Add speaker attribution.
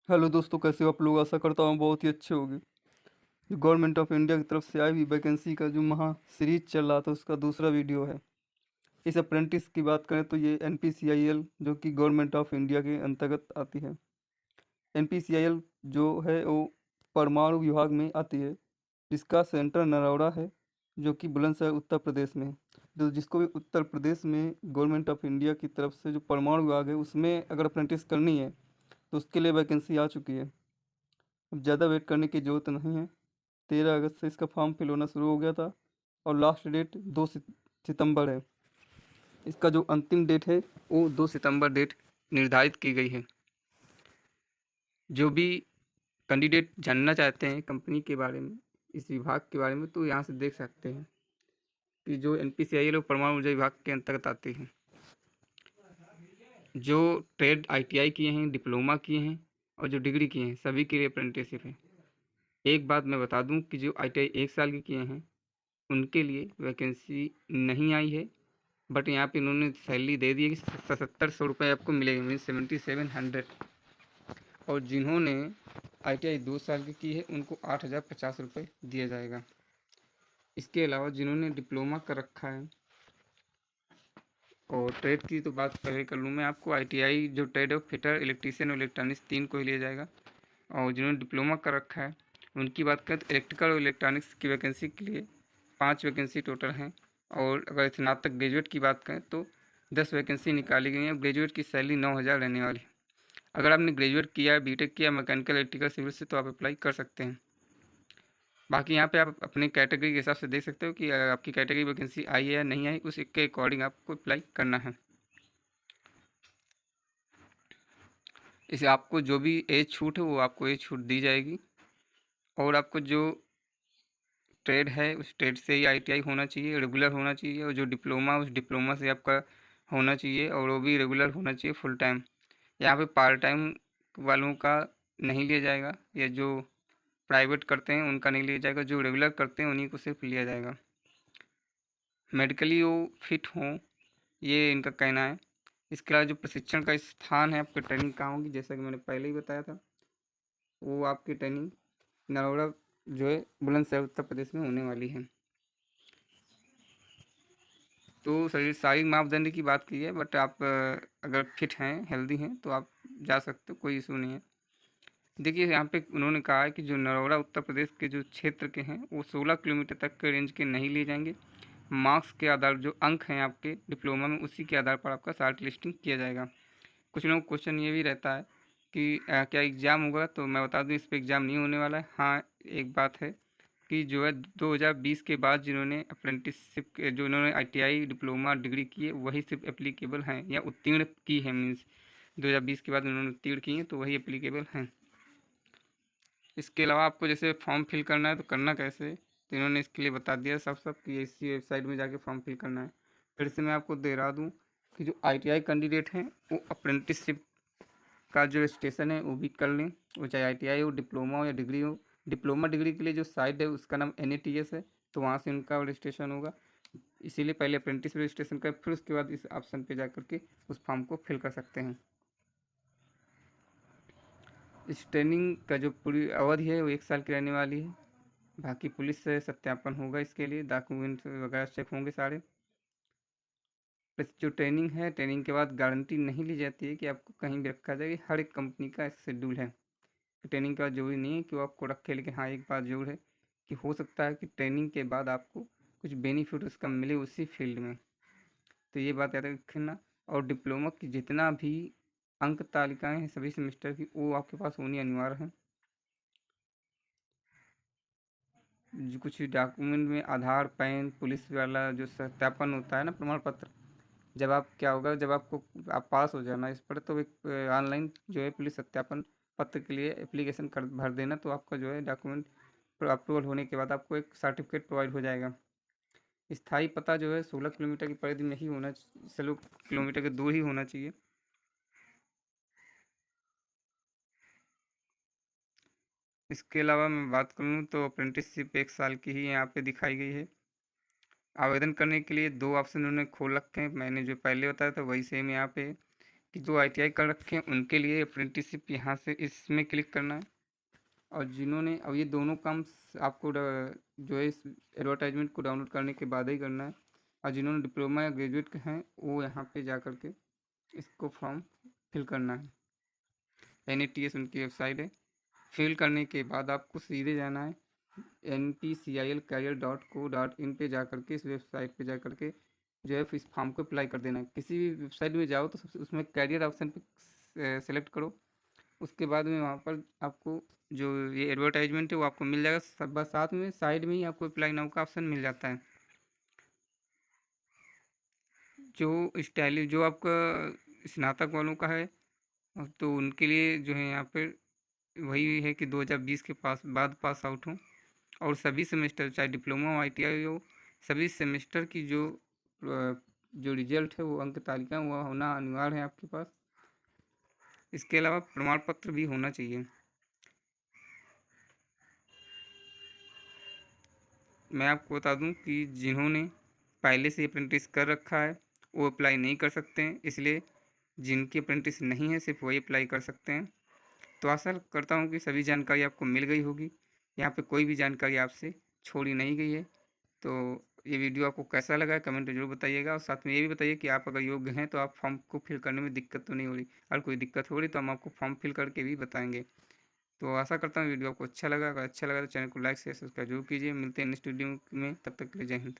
Speaker 1: Hello दोस्तों, कैसे हो आप लोग? आशा करता हूँ बहुत ही अच्छे होंगे। जो गवर्नमेंट ऑफ इंडिया की तरफ से आई हुई वैकेंसी का जो महा सीरीज चल रहा था, उसका दूसरा वीडियो है। इस अप्रेंटिस की बात करें तो ये NPCIL जो कि गवर्नमेंट ऑफ इंडिया के अंतर्गत आती है। NPCIL जो है वो परमाणु विभाग में आती है, जिसका सेंटर नरौरा है, जो कि बुलंदशहर उत्तर प्रदेश में है। तो जिसको भी उत्तर प्रदेश में गवर्नमेंट ऑफ इंडिया की तरफ से जो परमाणु विभाग है उसमें अगर अप्रेंटिस करनी है तो उसके लिए वैकेंसी आ चुकी है। अब ज़्यादा वेट करने की ज़रूरत नहीं है। 13 अगस्त से इसका फॉर्म फिल होना शुरू हो गया था और लास्ट डेट 2 सितंबर है। इसका जो अंतिम डेट है वो 2 सितंबर डेट निर्धारित की गई है। जो भी कैंडिडेट जानना चाहते हैं कंपनी के बारे में, इस विभाग के बारे में, तो यहाँ से देख सकते हैं कि जो NPCIL और परमाणु ऊर्जा विभाग के अंतर्गत आती है। जो ट्रेड ITI किए हैं, डिप्लोमा किए हैं और जो डिग्री किए हैं, सभी के लिए अप्रेंटिसशिप है। एक बात मैं बता दूं कि जो ITI 1 साल के किए हैं उनके लिए वैकेंसी नहीं आई है, बट यहाँ पे इन्होंने सैलरी दे दी है कि 7700 रुपये आपको मिलेंगे, मीन 7700। और जिन्होंने ITI 2 साल की है उनको 8050 रुपये दिया जाएगा। इसके अलावा जिन्होंने डिप्लोमा कर रखा है, और ट्रेड की तो बात पहले कर लूँ मैं आपको, ITI जो ट्रेड है फिटर, इलेक्ट्रीशियन और इलेक्ट्रॉनिक्स 3 को ही लिया जाएगा। और जिन्होंने डिप्लोमा कर रखा है उनकी बात करें तो इलेक्ट्रिकल और इलेक्ट्रॉनिक्स की वैकेंसी के लिए 5 वैकेंसी टोटल हैं। और अगर स्नातक ग्रेजुएट की बात करें तो 10 वैकेंसी निकाली गई हैं। ग्रेजुएट की सैलरी 9000 रहने वाली है। अगर आपने ग्रेजुएट किया है, BTech किया, मैकेनिकल, इलेक्ट्रिकल, सिविल से, तो आप अप्लाई कर सकते हैं। बाकी यहाँ पे आप अपनी कैटेगरी के हिसाब से देख सकते हो कि आपकी कैटेगरी वैकेंसी आई है या नहीं आई, उस के अकॉर्डिंग आपको अप्लाई करना है। इसे आपको जो भी एज छूट है वो आपको एज छूट दी जाएगी। और आपको जो ट्रेड है उस ट्रेड से ही ITI होना चाहिए, रेगुलर होना चाहिए। और जो डिप्लोमा उस डिप्लोमा से आपका होना चाहिए, और वो भी रेगुलर होना चाहिए, फुल टाइम। यहाँ पे पार्ट टाइम वालों का नहीं लिया जाएगा, या जो प्राइवेट करते हैं उनका नहीं लिया जाएगा। जो रेगुलर करते हैं उन्हीं को सिर्फ लिया जाएगा। मेडिकली वो फिट हों, ये इनका कहना है। इसके अलावा जो प्रशिक्षण का स्थान है, आपकी ट्रेनिंग कहाँ होगी, जैसा कि मैंने पहले ही बताया था, वो आपकी ट्रेनिंग नरोड़ा जो है बुलंदशहर उत्तर प्रदेश में होने वाली है। तो शरीर शारीरिक मापदंड की बात की है, बट आप अगर फिट हैं, हेल्दी हैं, तो आप जा सकते हो, कोई इशू नहीं है। देखिए यहाँ पे उन्होंने कहा है कि जो नरोड़ा उत्तर प्रदेश के जो क्षेत्र के हैं वो 16 किलोमीटर तक के रेंज के नहीं लिए जाएंगे। मार्क्स के आधार जो अंक हैं आपके डिप्लोमा में, उसी के आधार पर आपका शार्ट लिस्टिंग किया जाएगा। कुछ लोगों को क्वेश्चन ये भी रहता है कि क्या एग्ज़ाम होगा, तो मैं बता दूं इस पर एग्ज़ाम नहीं होने वाला है। हाँ, एक बात है कि जो है 2020 के बाद जिन्होंने अप्रेंटिसशिप जो इन्होंने ITI डिप्लोमा डिग्री की है वही सिर्फ एप्लीकेबल हैं, या उत्तीर्ण की है, मीन्स 2020 के बाद उन्होंने उत्तीर्ण की हैं तो वही एप्लीकेबल हैं। इसके अलावा आपको जैसे फॉर्म फिल करना है तो करना कैसे, तो इन्होंने इसके लिए बता दिया सब कि इसी वेबसाइट में जाके फॉर्म फिल करना है। फिर से मैं आपको दोहरा दूँ कि जो ITI कैंडिडेट हैं वो अप्रेंटिसशिप का जो रजिस्ट्रेशन है वो भी कर लें, वो चाहे ITI हो, डिप्लोमा हो या डिग्री हो। डिप्लोमा डिग्री के लिए जो साइट है उसका नाम NATS है, तो वहाँ से उनका रजिस्ट्रेशन होगा। इसीलिए पहले अप्रेंटिस रजिस्ट्रेशन करें, फिर उसके बाद इस ऑप्शन पे जा करके उस फॉर्म को फिल कर सकते हैं। इस ट्रेनिंग का जो पूरी अवधि है वो 1 साल की रहने वाली है। बाकी पुलिस से सत्यापन होगा, इसके लिए डॉक्यूमेंट वगैरह चेक होंगे सारे। बस जो ट्रेनिंग है, ट्रेनिंग के बाद गारंटी नहीं ली जाती है कि आपको कहीं भी रखा जाएगा। हर एक कंपनी का शेड्यूल है। ट्रेनिंग का जरूरी नहीं है कि वो आपको रखे, लेकिन हाँ एक बात जरूर है कि हो सकता है कि ट्रेनिंग के बाद आपको कुछ बेनिफिट उसका मिले उसी फील्ड में, तो ये बात याद रखना। और डिप्लोमा की जितना भी अंक तालिकाएं हैं सभी सेमेस्टर की, वो आपके पास होनी अनिवार्य है। जो कुछ डॉक्यूमेंट में आधार, पैन, पुलिस वाला जो सत्यापन होता है ना, प्रमाण पत्र, जब आप क्या होगा, जब आपको आप पास हो जाना इस पर, तो एक ऑनलाइन जो है पुलिस सत्यापन पत्र के लिए एप्लीकेशन कर भर देना, तो आपका जो है डॉक्यूमेंट अप्रूवल होने के बाद आपको एक सर्टिफिकेट प्रोवाइड हो जाएगा। स्थायी पता जो है 16 किलोमीटर की परिधि में ही होना, 16 किलोमीटर के दूर ही होना चाहिए। इसके अलावा मैं बात करूँ तो अप्रेंटिसशिप 1 साल की ही यहाँ पे दिखाई गई है। आवेदन करने के लिए 2 ऑप्शन उन्होंने खोल रखे हैं, मैंने जो पहले बताया था वही सेम यहाँ पे, कि जो ITI कर रखे हैं उनके लिए अप्रेंटिसशिप यहाँ से इसमें क्लिक करना है। और जिन्होंने अब ये दोनों काम आपको जो है इस एडवर्टाइजमेंट को डाउनलोड करने के बाद ही करना है। और जिन्होंने डिप्लोमा या ग्रेजुएट के हैं वो यहाँ पे जा कर के इसको फॉर्म फिल करना है। NATS उनकी वेबसाइट है। फिल करने के बाद आपको सीधे जाना है NPCILcareer.co.in पे जा करके इस वेबसाइट पे जा करके जो है इस फॉर्म को अप्लाई कर देना है। किसी भी वेबसाइट में जाओ तो सबसे उसमें कैरियर ऑप्शन पे सेलेक्ट करो। उसके बाद में वहाँ पर आपको जो ये एडवर्टाइजमेंट है वो आपको मिल जाएगा। सब बस साथ में साइड में ही आपको अप्लाई नाउ का ऑप्शन मिल जाता है। जो आपका स्नातक वालों का है तो उनके लिए जो है यहाँ पर वही है कि 2020 के बाद पास आउट हो और सभी सेमेस्टर चाहे डिप्लोमा हो ITI हो सभी सेमेस्टर की जो रिजल्ट है वो अंक तालिका वो होना अनिवार्य है आपके पास। इसके अलावा प्रमाण पत्र भी होना चाहिए। मैं आपको बता दूं कि जिन्होंने पहले से अप्रेंटिस कर रखा है वो अप्लाई नहीं कर सकते हैं, इसलिए जिनकी अप्रेंटिस नहीं है सिर्फ वही अप्लाई कर सकते हैं। तो आशा करता हूँ कि सभी जानकारी आपको मिल गई होगी। यहाँ पे कोई भी जानकारी आपसे छोड़ी नहीं गई है। तो ये वीडियो आपको कैसा लगा कमेंट में जरूर बताइएगा और साथ में ये भी बताइए कि आप अगर योग्य हैं तो आप फॉर्म को फिल करने में दिक्कत तो नहीं हो रही। अगर कोई दिक्कत हो रही तो हम आपको फॉर्म फिल करके भी बताएंगे। तो आशा करता हूँ वीडियो आपको अच्छा लगा। अगर अच्छा लगा तो चैनल को लाइक शेयर सब्सक्राइब जरूर कीजिए। मिलते हैं नेक्स्ट वीडियो में, तब तक के लिए जय हिंद।